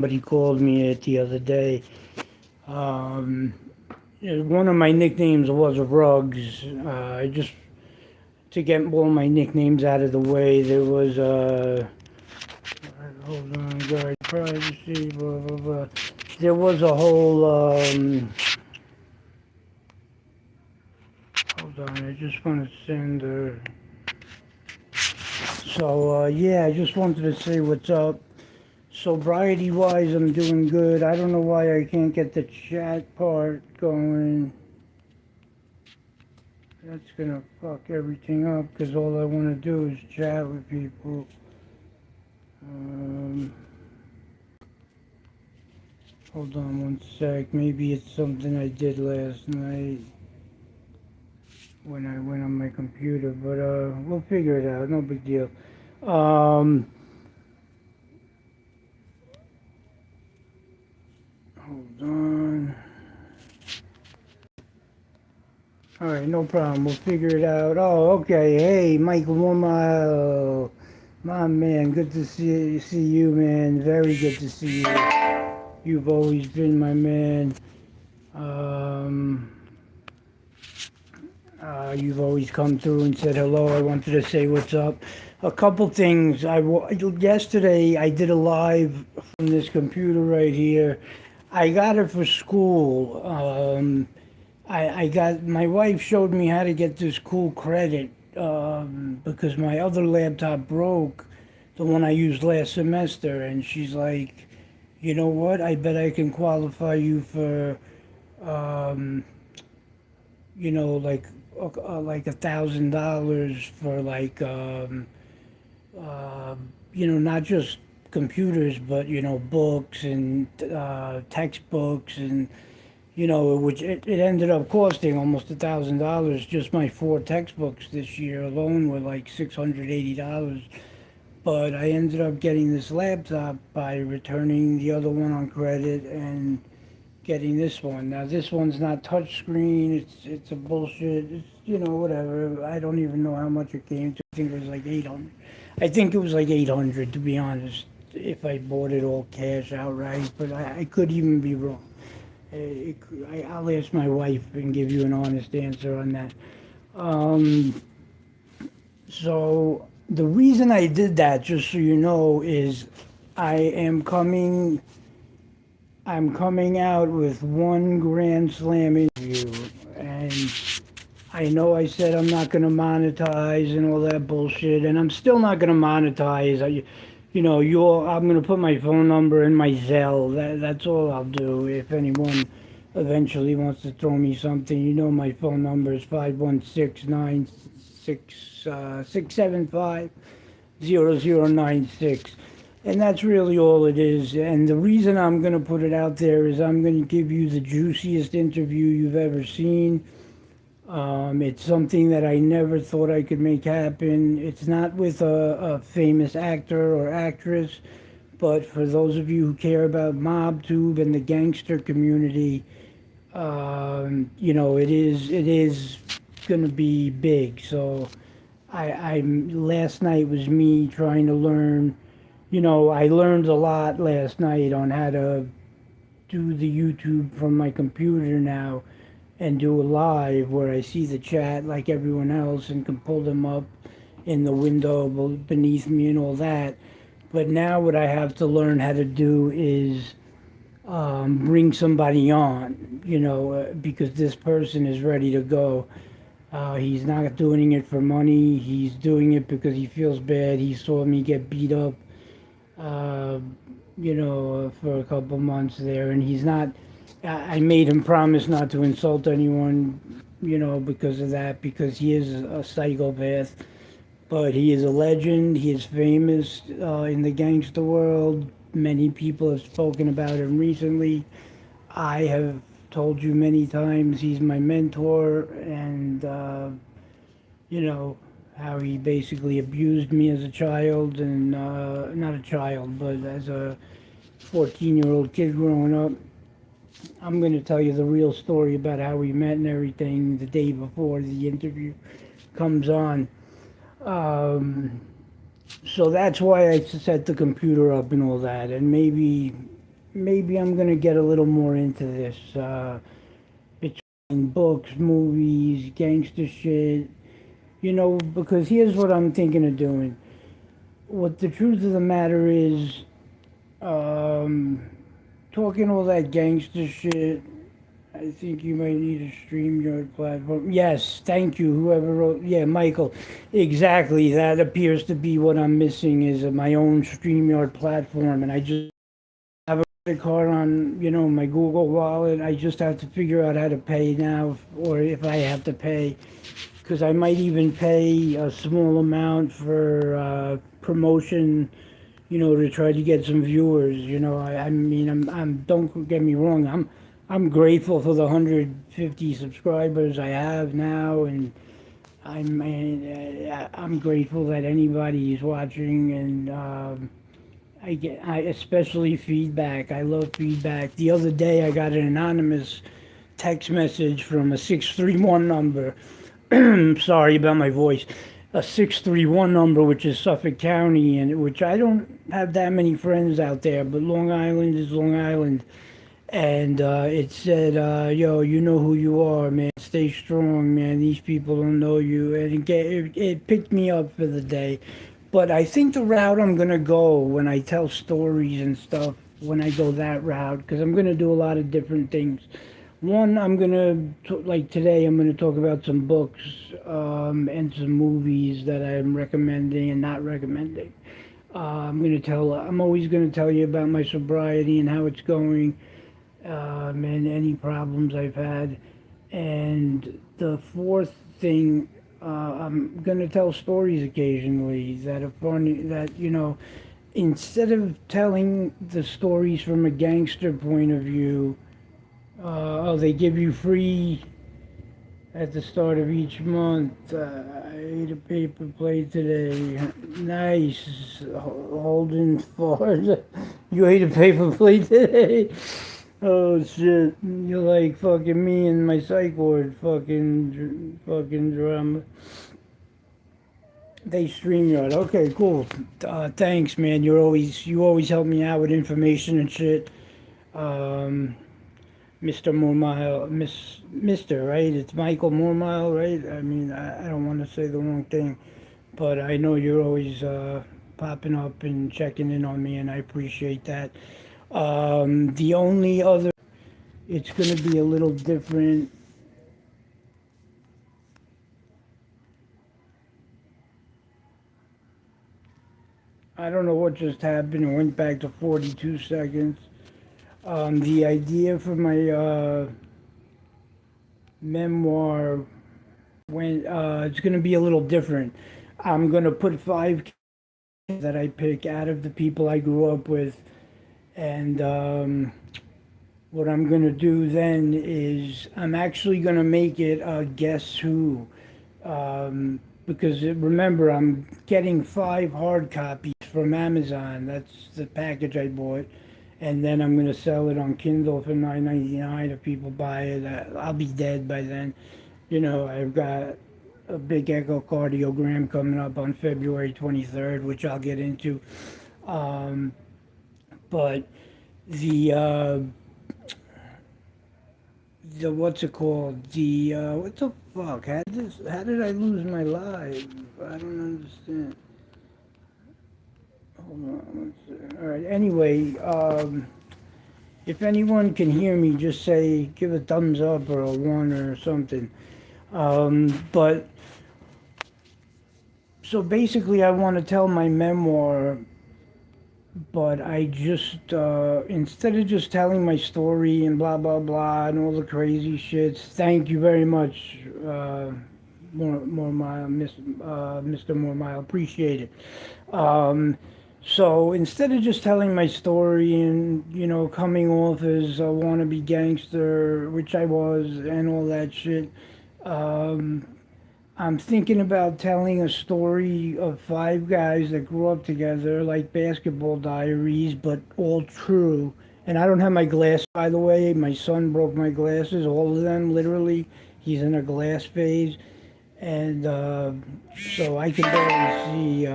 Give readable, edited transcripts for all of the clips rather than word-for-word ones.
Somebody called me it the other day. Um, One of my nicknames was Rugs. I just to get all my nicknames out of the way. There was hold on, guard privacy, blah blah blah. There was a whole hold on. I just want to send her. So yeah, I just wanted to say what's up. Sobriety wise, I'm doing good. I don't know why I can't get the chat part going. That's gonna fuck everything up because all I want to do is chat with people. Um, Hold on one sec. Maybe it's something I did last night when I went on my computer, but we'll figure it out. No big deal. Um, Hold on. All right, no problem. We'll figure it out. Oh, okay. Hey, Michael Womail, my man. Good to see you, man. Very good to see you. You've always been my man. Um, you've always come through and said hello. I wanted to say what's up. A couple things. Yesterday I did a live from this computer right here. I got it for school. I got my wife showed me how to get this cool credit because my other laptop broke, the one I used last semester, and she's like, you know what? I bet I can qualify you for um, like $1,000 for uh, not just computers, but books and textbooks and which it ended up costing almost $1,000. Just my four textbooks this year alone were like $680. But I ended up getting this laptop by returning the other one on credit and getting this one. Now this one's not touchscreen. It's a bullshit. It's whatever. I don't even know how much it came to. I think it was like 800. I think it was like 800 to be honest. If I bought it all cash outright, but I could even be wrong. I'll ask my wife and give you an honest answer on that. Um, so the reason I did that, just so you know, is I am coming. I'm coming out with one Grand Slam interview, and I know I said I'm not going to monetize and all that bullshit, and I'm still not going to monetize. I'm going to put my phone number in my Zelle. That's all I'll do. If anyone eventually wants to throw me something, my phone number is 516-675-0096. And that's really all it is. And the reason I'm going to put it out there is I'm going to give you the juiciest interview you've ever seen. It's something that I never thought I could make happen. It's not with a famous actor or actress, but for those of you who care about MobTube and the gangster community, it is going to be big. So last night was me trying to learn. I learned a lot last night on how to do the YouTube from my computer now and do a live where I see the chat like everyone else and can pull them up in the window beneath me and all that. But now what I have to learn how to do is bring somebody on, because this person is ready to go. He's not doing it for money. He's doing it because he feels bad. He saw me get beat up, uh, for a couple months there, and he's not. I made him promise not to insult anyone, because of that, because he is a psychopath. But he is a legend. He is famous in the gangster world. Many people have spoken about him recently. I have told you many times he's my mentor, and you know how he basically abused me as a child, and not a child, but as a 14-year-old kid growing up. I'm going to tell you the real story about how we met and everything the day before the interview comes on. So that's why I set the computer up and all that. And maybe maybe I'm gonna get a little more into this. Between books, movies, gangster shit, because here's what I'm thinking of doing. What the truth of the matter is, um, talking all that gangster shit, I think you might need a StreamYard platform. Yes, thank you, whoever wrote. Yeah, Michael. Exactly. That appears to be what I'm missing is my own StreamYard platform. And I just have a credit card on, my Google Wallet. I just have to figure out how to pay now or if I have to pay. Because I might even pay a small amount for promotion, to try to get some viewers. I mean, don't get me wrong, I'm grateful for the 150 subscribers I have now, and I'm grateful that anybody is watching, and I especially feedback. I love feedback. The other day, I got an anonymous text message from a 631 number. Sorry about my voice. A 631 number, which is Suffolk County, and which I don't have that many friends out there, but Long Island is Long Island. And it said, "Yo, you know who you are, man. Stay strong, man. These people don't know you." And it picked me up for the day. But I think the route I'm gonna go when I tell stories and stuff, when I go that route, because I'm gonna do a lot of different things. One, like today, I'm gonna talk about some books and some movies that I'm recommending and not recommending. I'm always gonna tell you about my sobriety and how it's going, and any problems I've had. And the fourth thing, I'm gonna tell stories occasionally that are funny. That instead of telling the stories from a gangster point of view, they give you free at the start of each month. I ate a paper plate today. Nice, Holden Ford. You ate a paper plate today. Oh shit! You're like fucking me and my psych ward. Fucking drama. They StreamYard. Okay, cool. Thanks, man. You always help me out with information and shit. Um, Mr. Mormile, Mr. Right? It's Michael Mormile, right? I mean, I don't want to say the wrong thing, but I know you're always popping up and checking in on me, and I appreciate that. The only other, it's going to be a little different. I don't know what just happened. It went back to 42 seconds. The idea for my memoir it's going to be a little different. I'm going to put five that I pick out of the people I grew up with, and what I'm going to do then is I'm actually going to make it a Guess Who. Because remember, I'm getting 5 hard copies from Amazon. That's the package I bought. And then I'm going to sell it on Kindle for $9.99 if people buy it. I'll be dead by then. I've got a big echocardiogram coming up on February 23rd, which I'll get into. Um, but the what's it called? What the fuck? How did I lose my life? I don't understand. Hold on. All right. Anyway, if anyone can hear me, just say give a thumbs up or a one or something. But so basically, I want to tell my memoir, but I just instead of just telling my story and blah blah blah and all the crazy shits. Thank you very much, more mile, Mr. More Mile. Appreciate it. So instead of just telling my story and coming off as a wannabe gangster, which I was, and all that shit, um, I'm thinking about telling a story of 5 guys that grew up together, like Basketball Diaries, but all true. And I don't have my glass, by the way. My son broke my glasses, all of them, literally. He's in a glass phase. And so I can barely see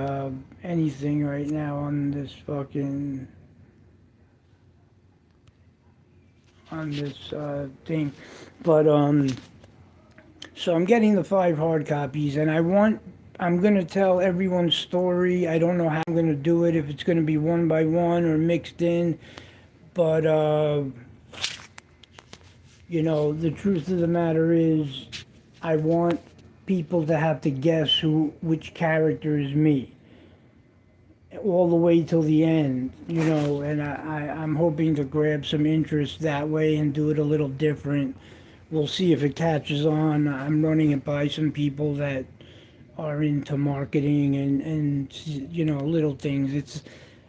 anything right now on this fucking. on this thing, but so I'm getting the 5 hard copies, and I'm gonna tell everyone's story. I don't know how I'm gonna do it, if it's gonna be one by one or mixed in, but the truth of the matter is, I want people to have to guess which character is me all the way till the end, and I'm hoping to grab some interest that way and do it a little different. We'll see if it catches on. I'm running it by some people that are into marketing and little things.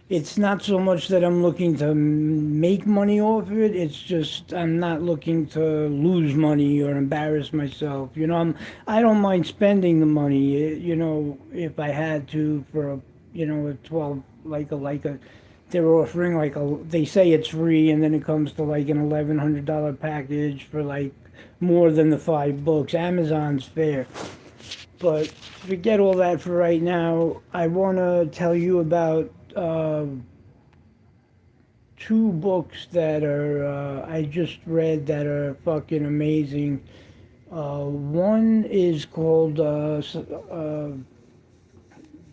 It's not so much that I'm looking to make money off of it. It's just I'm not looking to lose money or embarrass myself. I don't mind spending the money. If I had to for a 12 like a they're offering they say it's free, and then it comes to like an $1,100 package for like more than the 5 books. Amazon's fair. But forget all that for right now. I want to tell you about 2 books that I just read that are fucking amazing. One is called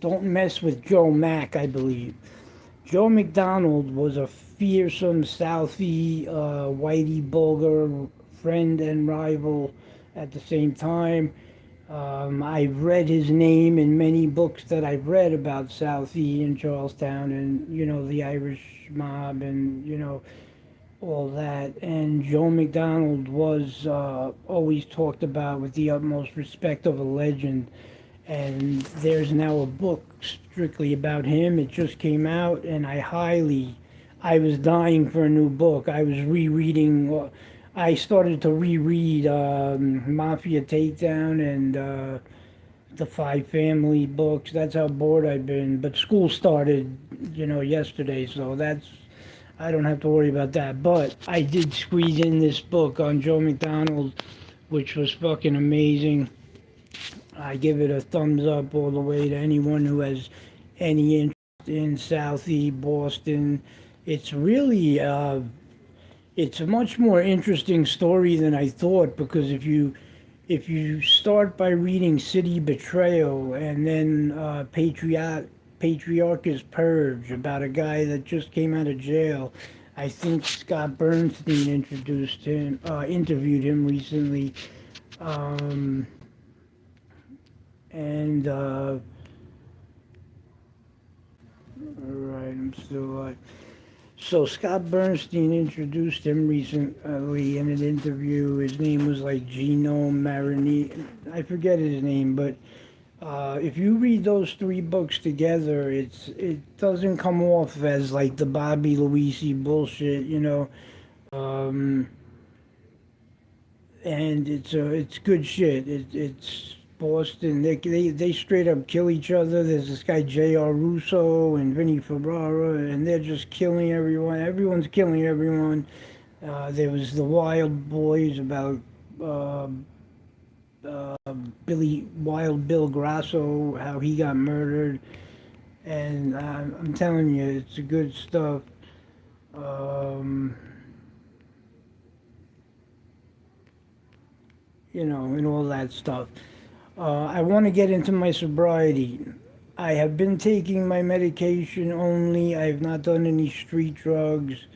Don't Mess with Joe Mack, I believe. Joe McDonald was a fearsome Southie, Whitey Bulger friend and rival at the same time. I've read his name in many books that I've read about Southie and Charlestown and, the Irish mob and, all that. And Joe McDonald was always talked about with the utmost respect of a legend. And there's now a book strictly about him. It just came out, and I was dying for a new book. I was rereading, I started to reread Mafia Takedown and the Five Family books. That's how bored I've been. But school started, yesterday, so I don't have to worry about that. But I did squeeze in this book on Joe McDonald, which was fucking amazing. I give it a thumbs up all the way to anyone who has any interest in Southie, Boston. It's really, it's a much more interesting story than I thought, because if you start by reading City Betrayal and then Patriarchus Purge, about a guy that just came out of jail. I think Scott Bernstein interviewed him recently. Um, and right, I'm still alive. So Scott Bernstein introduced him recently in an interview. His name was like Gino Marini. I forget his name, but if you read those 3 books together, it doesn't come off as like the Bobby Luisi bullshit. Um, and it's good shit. It's Boston. They straight up kill each other. There's this guy J.R. Russo and Vinny Ferrara, and they're just killing everyone. Everyone's killing everyone. There was the Wild Boys about uh, Wild Bill Grasso, how he got murdered, and I'm telling you, it's good stuff. Um, and all that stuff. I want to get into my sobriety. I have been taking my medication only. I have not done any street drugs.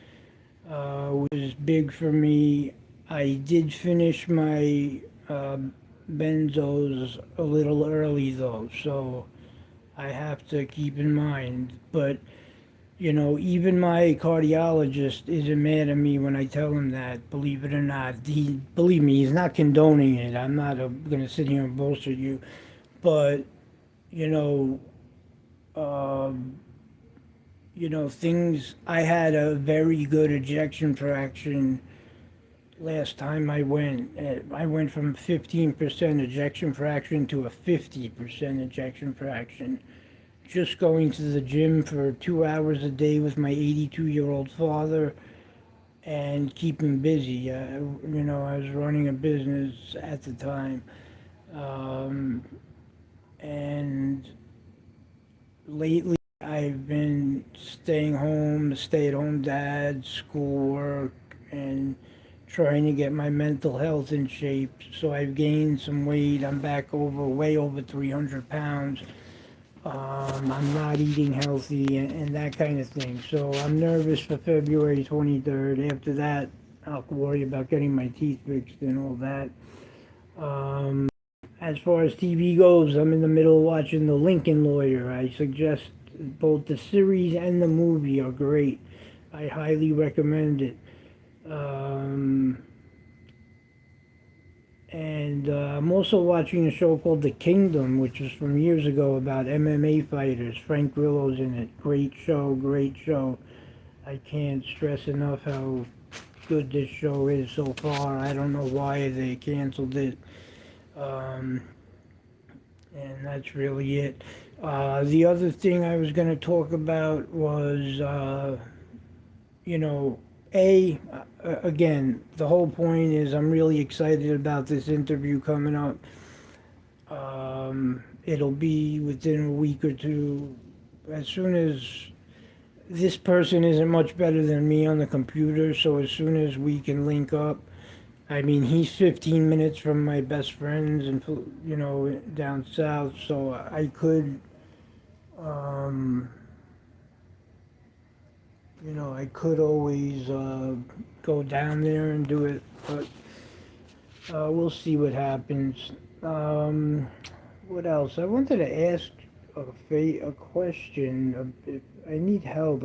Was big for me. I did finish my benzos a little early though, so I have to keep in mind. But even my cardiologist isn't mad at me when I tell him that, believe it or not. Believe me, he's not condoning it. I'm not going to sit here and bullshit you. But, you know, um, things, I had a very good ejection fraction last time I went. I went from 15% ejection fraction to a 50% ejection fraction, just going to the gym for 2 hours a day with my 82-year-old father and keeping busy. I was running a business at the time. Um, and lately, I've been staying home, stay at home dad, schoolwork, and trying to get my mental health in shape. So I've gained some weight. I'm back way over 300 pounds. I'm not eating healthy and that kind of thing. So I'm nervous for February 23rd. After that, I'll worry about getting my teeth fixed and all that. Um, as far as TV goes, I'm in the middle of watching The Lincoln Lawyer. I suggest both the series and the movie are great. I highly recommend it. Um, and I'm also watching a show called The Kingdom, which is from years ago about MMA fighters. Frank Grillo's in it. Great show, great show. I can't stress enough how good this show is so far. I don't know why they canceled it. Um, and that's really it. The other thing I was going to talk about was, you know, again, the whole point is I'm really excited about this interview coming up. It'll be within a week or two. As soon as this person isn't much better than me on the computer, so as soon as we can link up, I mean, he's 15 minutes from my best friends and, down south, so I could, um, I could always go down there and do it, but we'll see what happens. Um, what else? I wanted to ask a question. If I need help.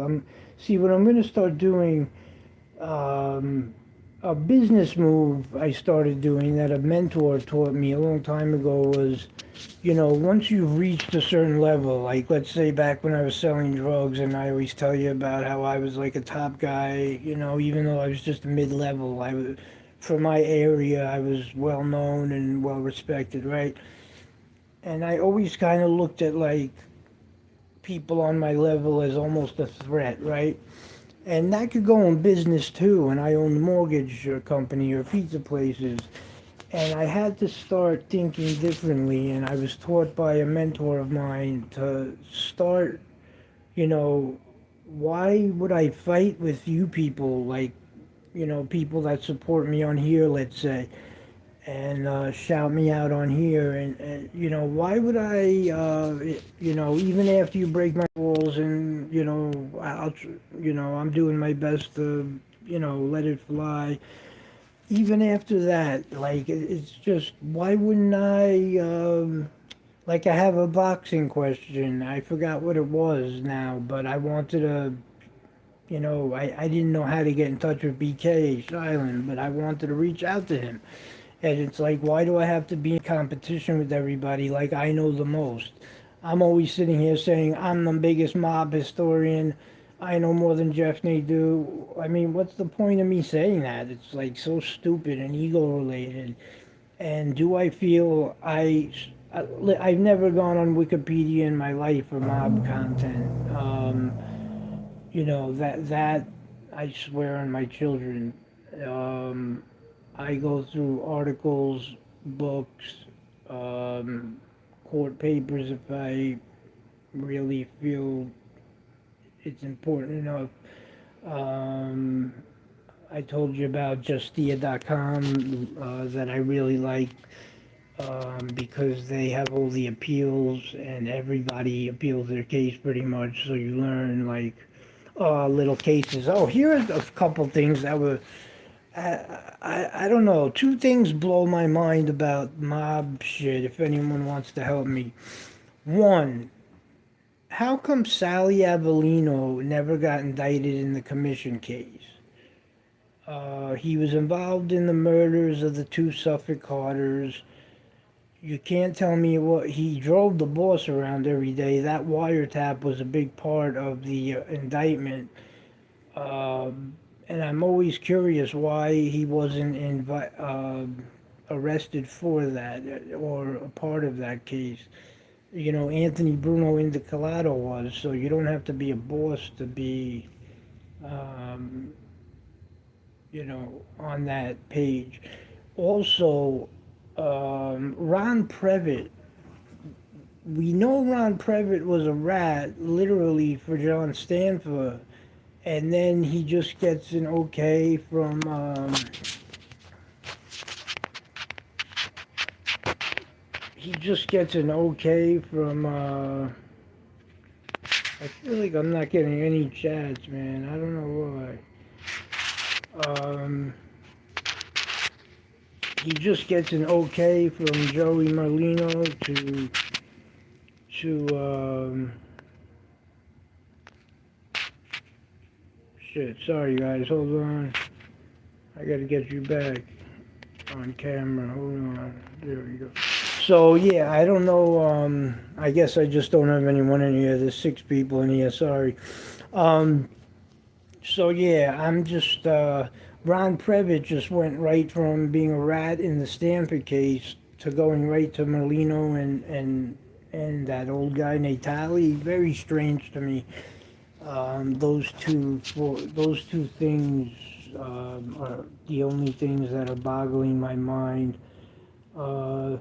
See what I'm going to start doing. Um, a business move I started doing that a mentor taught me a long time ago was, once you've reached a certain level, like let's say back when I was selling drugs, and I always tell you about how I was like a top guy, even though I was just mid-level, for my area, I was well known and well respected, right? And I always kind of looked at like people on my level as almost a threat, right? And that could go in business too. And I owned a mortgage company or pizza places. And I had to start thinking differently. And I was taught by a mentor of mine to start, you know, why would I fight with you people, like, people that support me on here, let's say, and shout me out on here. And why would I, even after you break my walls and, I'm doing my best to, let it fly. Even after that, like, it's just, why wouldn't I, like, I have a boxing question. I forgot what it was now, but I wanted to, I didn't know how to get in touch with BK Silent, but I wanted to reach out to him. And it's like, why do I have to be in competition with everybody like I know the most? I'm always sitting here saying I'm the biggest mob historian. I know more than Jeff do. I mean, what's the point of me saying that? It's like so stupid and ego related. And do I feel I've never gone on Wikipedia in my life for mob content. That I swear on my children. Um, I go through articles, books, um, court papers if I really feel it's important enough. Um, I told you about Justia.com that I really like because they have all the appeals and everybody appeals their case pretty much. So you learn like little cases. Oh, here are a couple things that were I don't know. Two things blow my mind about mob shit, if anyone wants to help me. One, how come Sally Avellino never got indicted in the commission case? He was involved in the murders of the two Suffolk Carters. You can't tell me what he drove the boss around every day. That wiretap was a big part of the indictment. And I'm always curious why he wasn't arrested for that or a part of that case. Anthony Bruno Indicalato was, so you don't have to be a boss to be, um, on that page. Also, Ron Previtt. We know Ron Previtt was a rat, literally, for John Stanford, and then he just gets an okay from he just gets an okay from. I feel like I'm not getting any chats, man. I don't know why. He just gets an okay from Joey Merlino to shit. Sorry guys, hold on. I gotta get you back on camera. Hold on. There we go. So yeah, I don't know. I guess I just don't have anyone in here. There's 6 people in here. Sorry. Um, so yeah, I'm just. Ron Previtt just went right from being a rat in the Stanford case to going right to Merlino and that old guy Natali. Very strange to me. Those two things are the only things that are boggling my mind. Uh,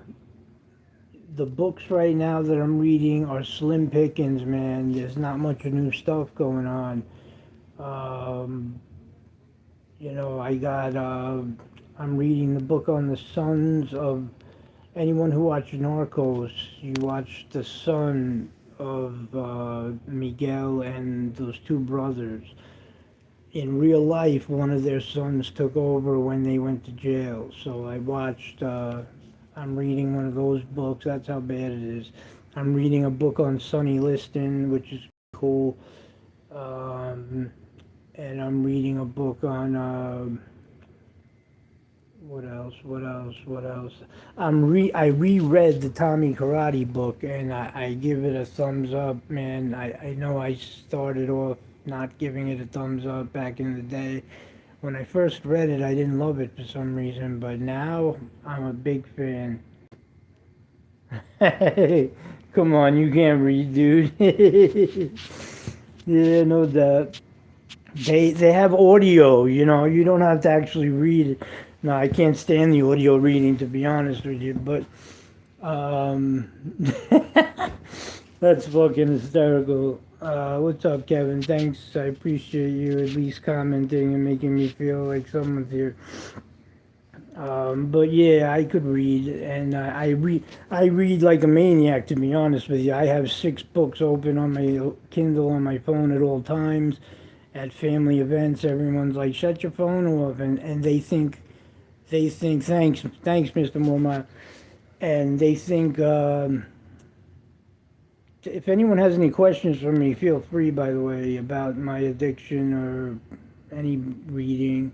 the books right now that I'm reading are slim pickings, man. There's not much new stuff going on. Um, I'm reading the book on the sons of anyone who watched Narcos. You watched the son of Miguel and those 2 brothers. In real life, one of their sons took over when they went to jail. So I'm reading one of those books. That's how bad it is. I'm reading a book on Sonny Liston, which is cool. Um, and I'm reading a book on, what else? I reread the Tommy Karate book, and I give it a thumbs up, man. I know I started off not giving it a thumbs up back in the day. When I first read it, I didn't love it for some reason, but now I'm a big fan. Hey, come on, you can't read, dude. Yeah, no doubt. They have audio, you don't have to actually read it. No, I can't stand the audio reading, to be honest with you, but um, that's fucking hysterical. What's up, Kevin? Thanks. I appreciate you at least commenting and making me feel like someone's here. But yeah, I could read, and I read like a maniac. To be honest with you, I have 6 books open on my Kindle on my phone at all times. At family events, everyone's like, "Shut your phone off," and they think thanks, Mr. Mormont, and they think. If anyone has any questions for me, feel free, by the way, about my addiction or any reading.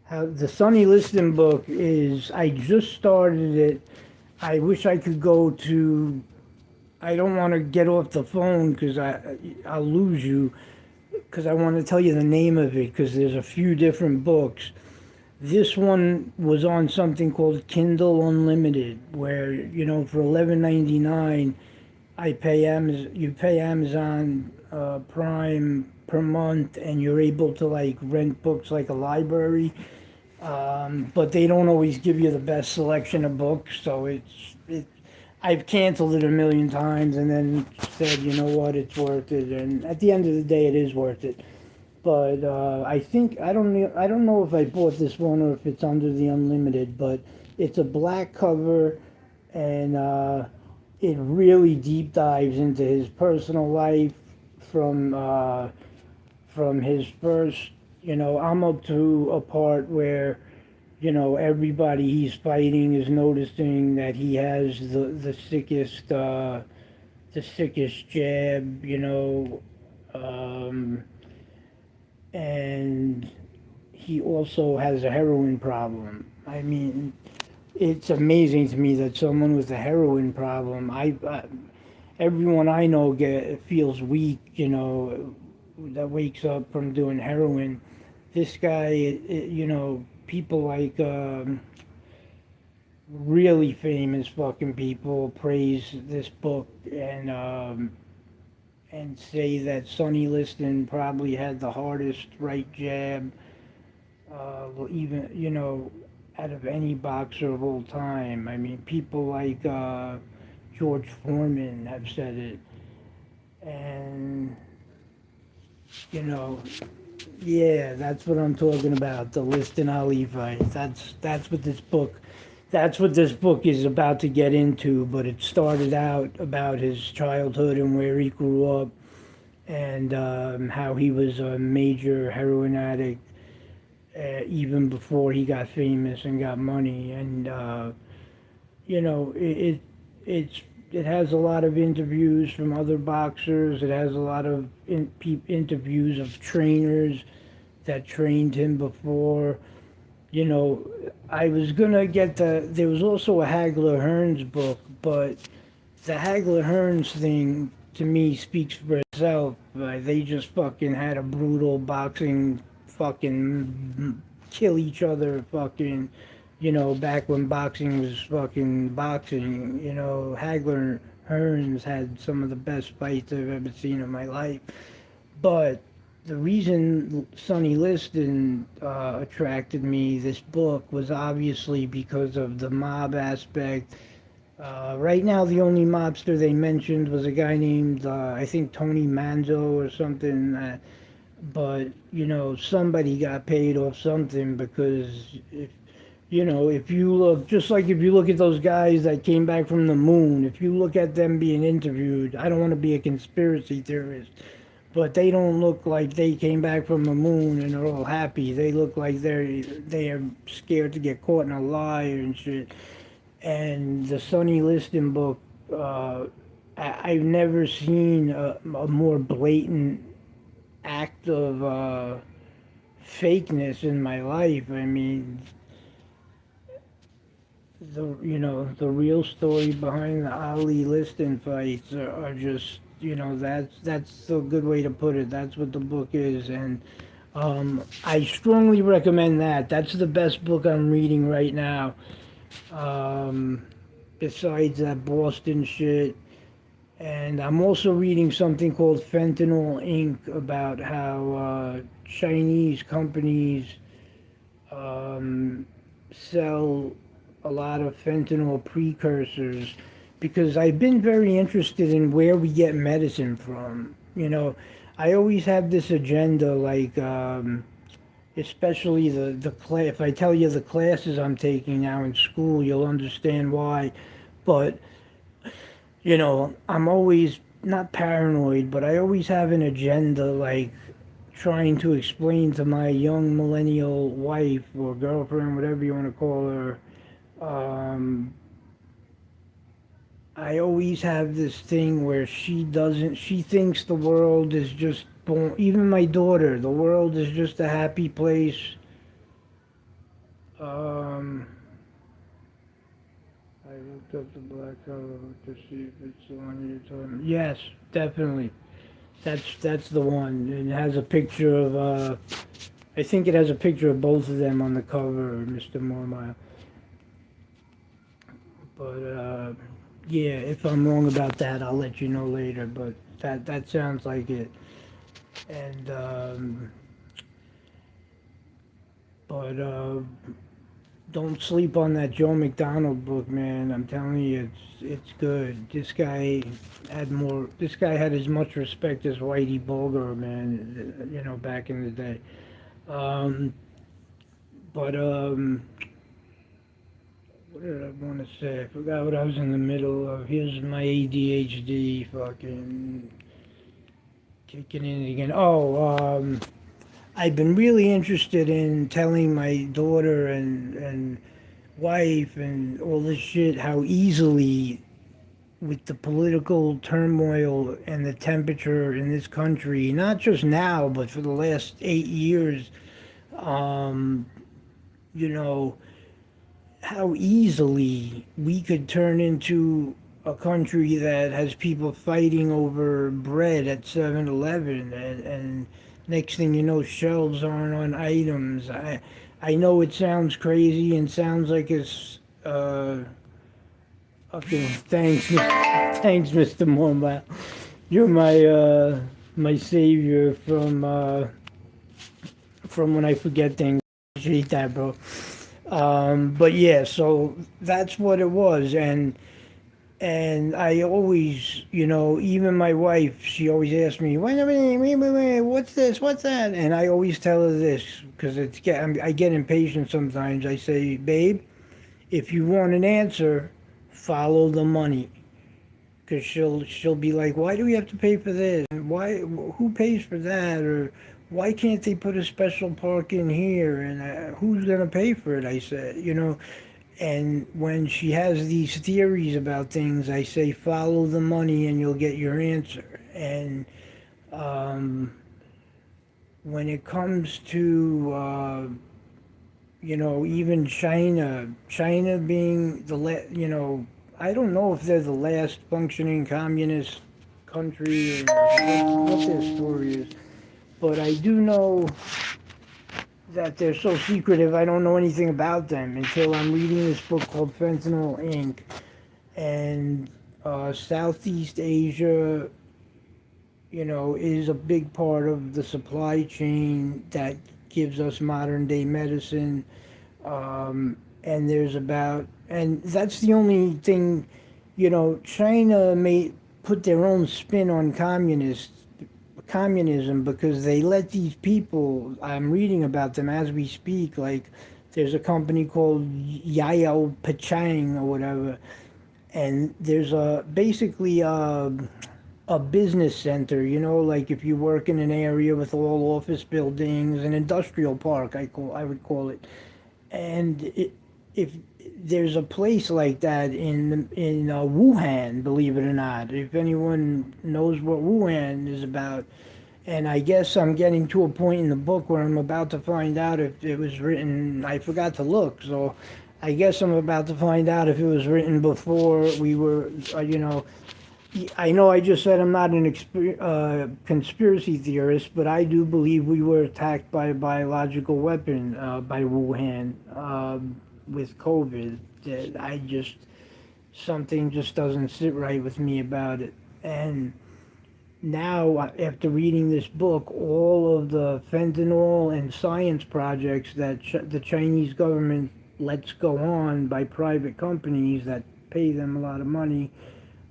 How the Sonny Liston book is, I just started it. I wish I could go to. I don't want to get off the phone because I'll lose you. Because I want to tell you the name of it because there's a few different books. This one was on something called Kindle Unlimited, where for $11.99 you pay Amazon Prime per month, and you're able to like rent books like a library. But they don't always give you the best selection of books, so I've canceled it a million times and then said, you know what, it's worth it. And at the end of the day, it is worth it. But I don't know if I bought this one or if it's under the unlimited, but it's a black cover, and it really deep dives into his personal life from his first. I'm up to a part where everybody he's fighting is noticing that he has the sickest jab, um, and he also has a heroin problem. I mean, it's amazing to me that someone with a heroin problem, everyone I know feels weak, that wakes up from doing heroin. This guy, people like really famous fucking people praise this book and say that Sonny Liston probably had the hardest right jab, even out of any boxer of all time. I mean, people like George Foreman have said it, and you know, yeah, that's what I'm talking about. The Liston Ali fight. That's what this book that's what this book is about to get into. But it started out about his childhood and where he grew up, and how he was a major heroin addict even before he got famous and got money. And you know, it's it has a lot of interviews from other boxers. It has a lot of interviews of trainers that trained him before. You know, I was gonna get there was also a Hagler Hearns book, but the Hagler Hearns thing to me speaks for itself. They just fucking had a brutal boxing fucking kill each other fucking, you know, back when boxing was fucking boxing. You know, Hagler Hearns had some of the best fights I've ever seen in my life. But the reason Sonny Liston attracted me, this book, was obviously because of the mob aspect. Right now, the only mobster they mentioned was a guy named, I think, Tony Manzo or something. But, you know, somebody got paid off something because, if, you know, if you look, just like if you look at those guys that came back from the moon, if you look at them being interviewed, I don't want to be a conspiracy theorist, but they don't look like they came back from the moon and are all happy. They look like they are scared to get caught in a lie and shit. And the Sonny Liston book, I've never seen a more blatant act of fakeness in my life. I mean, the real story behind the Ali Liston fights are just, you know, that's a good way to put it. That's what the book is. And I strongly recommend that. That's the best book I'm reading right now. Um, Besides that Boston shit. And I'm also reading something called Fentanyl Inc. about how Chinese companies um, sell a lot of fentanyl precursors, because I've been very interested in where we get medicine from. You know, I always have this agenda, like, especially the class. If I tell you the classes I'm taking now in school, you'll understand why. But you know, I'm always not paranoid, but I always have an agenda, like trying to explain to my young millennial wife or girlfriend, whatever you want to call her. Um, I always have this thing where she thinks the world is just born, even my daughter, the world is just a happy place. Um, I looked up the black hole to see if it's the one you're talking about. Yes, definitely. That's the one. It has a picture of I think it has a picture of both of them on the cover, Mr. Mormile. But yeah, if I'm wrong about that, I'll let you know later. But that sounds like it. And but don't sleep on that Joe McDonald book, man. I'm telling you, it's good. This guy had more. This guy had as much respect as Whitey Bulger, man. You know, back in the day. Um, but what did I want to say? I forgot what I was in the middle of. Here's my ADHD fucking kicking in again. Oh, I've been really interested in telling my daughter and wife and all this shit how easily, with the political turmoil and the temperature in this country, not just now but for the last 8 years, um, you know, how easily we could turn into a country that has people fighting over bread at 7-Eleven, and next thing you know, shelves aren't on items. I know it sounds crazy and sounds like it's okay. Thanks, Mr. Mormont. You're my savior from when I forget things. Appreciate that, bro. But yeah, so that's what it was. And I always, you know, even my wife, she always asks me, wait a minute, wait, what's this, what's that? And I always tell her this, because I get impatient sometimes. I say, babe, if you want an answer, follow the money. Because she'll be like, why do we have to pay for this? And why, who pays for that? Or why can't they put a special park in here? And who's gonna pay for it? I said, And when she has these theories about things, I say, follow the money and you'll get your answer. And um, when it comes to even China being I don't know if they're the last functioning communist country or what their story is, but I do know that they're so secretive. I don't know anything about them until I'm reading this book called Fentanyl Inc. And Southeast Asia, is a big part of the supply chain that gives us modern day medicine. And and that's the only thing, China may put their own spin on communism because they let these people, I'm reading about them as we speak, like there's a company called Yao Pechang or whatever, and there's basically a business center, like if you work in an area with all office buildings, an industrial park, I would call it. And if there's a place like that in Wuhan, believe it or not, if anyone knows what Wuhan is about, and I guess I'm getting to a point in the book where I'm about to find out if it was written. I forgot to look, so I guess I'm about to find out if it was written before we were, I know I just said I'm not an conspiracy theorist, but I do believe we were attacked by a biological weapon by Wuhan with COVID. Something just doesn't sit right with me about it. And now, after reading this book, all of the fentanyl and science projects that the Chinese government lets go on by private companies that pay them a lot of money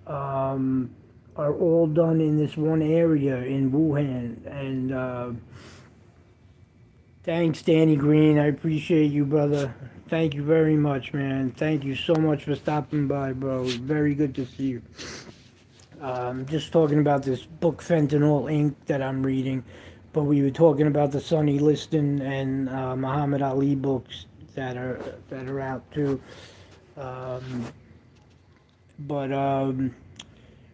are all done in this one area in Wuhan. And thanks, Danny Green. I appreciate you, brother. Thank you very much, man. Thank you so much for stopping by, bro. Very good to see you. Just talking about this book, Fentanyl Inc., that I'm reading, but we were talking about the Sonny Liston and Muhammad Ali books that are out too. Um, but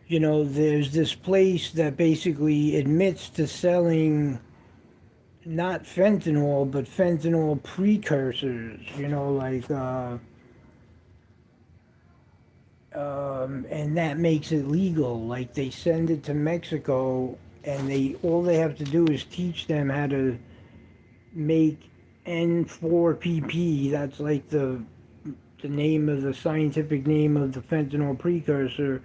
there's this place that basically admits to selling not fentanyl, but fentanyl precursors, and that makes it legal. Like they send it to Mexico, and all they have to do is teach them how to make N4PP. That's like the scientific name of the fentanyl precursor,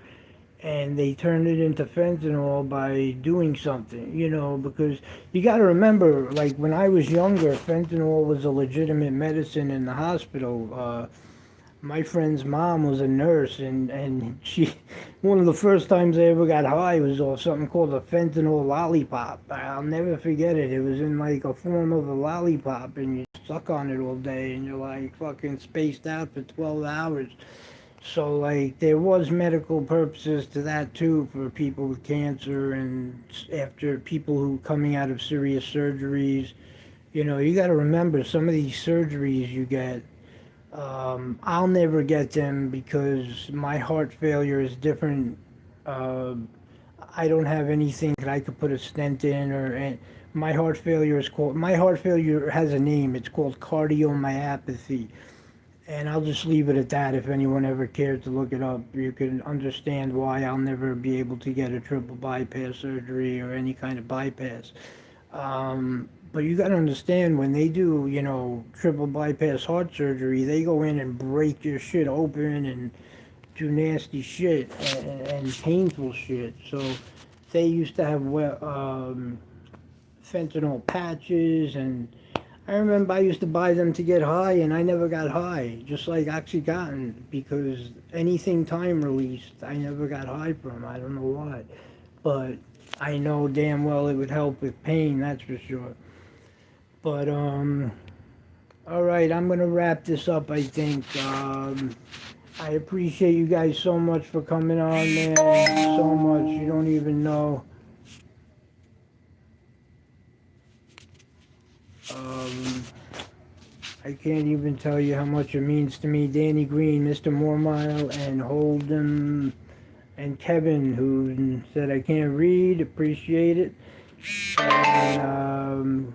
and they turn it into fentanyl by doing something, because you got to remember, like when I was younger, fentanyl was a legitimate medicine in the hospital. My friend's mom was a nurse, and one of the first times I ever got high was off something called a fentanyl lollipop. I'll never forget it. It was in like a form of a lollipop, and you suck on it all day, and you're like fucking spaced out for 12 hours. So like there was medical purposes to that too for people with cancer and after people who coming out of serious surgeries. You got to remember some of these surgeries you get. I'll never get them because my heart failure is different. Uh, I don't have anything that I could put a stent in and my heart failure has a name. It's called cardiomyopathy. And I'll just leave it at that. If anyone ever cared to look it up, you can understand why I'll never be able to get a triple bypass surgery or any kind of bypass. But you got to understand when they do, triple bypass heart surgery, they go in and break your shit open and do nasty shit and painful shit. So they used to have fentanyl patches, and I remember I used to buy them to get high, and I never got high, just like Oxycontin, because anything time released, I never got high from. I don't know why, but I know damn well it would help with pain, that's for sure. But All right, I'm gonna wrap this up. I think. I appreciate you guys so much for coming on, man. So much. You don't even know. Um, I can't even tell you how much it means to me. Danny Green, Mr. Mormile, and Holden, and Kevin, who said I can't read. Appreciate it. And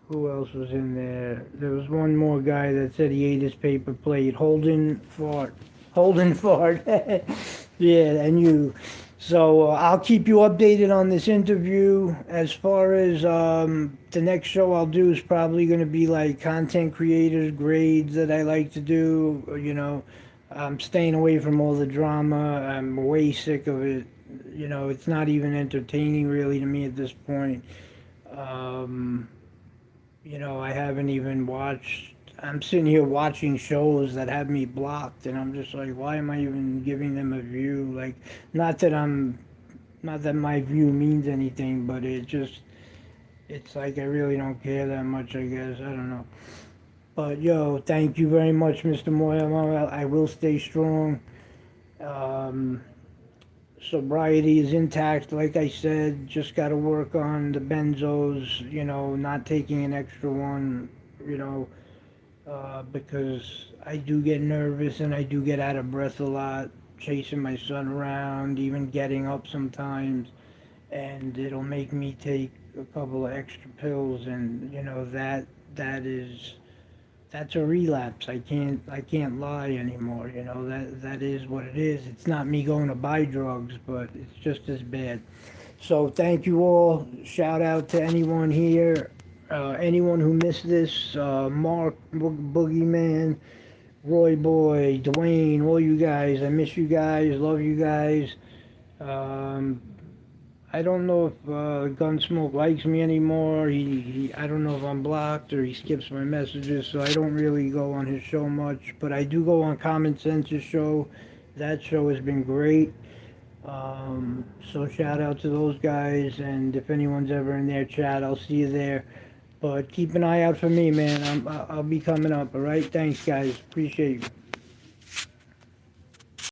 who else was in there? There was one more guy that said he ate his paper plate. Holden Fart. Holden Fart. Yeah, and you. So I'll keep you updated on this interview. As far as the next show I'll do is probably going to be like content creators grades that I like to do. You know, I'm staying away from all the drama. I'm way sick of it. You know, it's not even entertaining really to me at this point. Um, you know, I haven't even watched. I'm sitting here watching shows that have me blocked, and I'm just like, why am I even giving them a view? Like, not that I'm, not that my view means anything, but it's like I really don't care that much. I guess I don't know. But yo, thank you very much, Mr. Moya. I will stay strong. Um, Sobriety is intact, like I said. Just got to work on the benzos. You know, not taking an extra one. You know, because I do get nervous and I do get out of breath a lot, chasing my son around, even getting up sometimes, and it'll make me take a couple of extra pills, and you know that is that's a relapse. I can't lie anymore. You know that is what it is. It's not me going to buy drugs, but it's just as bad. So thank you all. Shout out to anyone here, anyone who missed this. Mark, Boogeyman, Roy Boy, Dwayne, all you guys. I miss you guys. Love you guys. Um, I don't know if Gunsmoke likes me anymore. I don't know if I'm blocked or he skips my messages, so I don't really go on his show much. But I do go on Common Sense's show. That show has been great. So shout out to those guys, and if anyone's ever in their chat, I'll see you there. But keep an eye out for me, man. I'll be coming up. All right, thanks, guys. Appreciate you.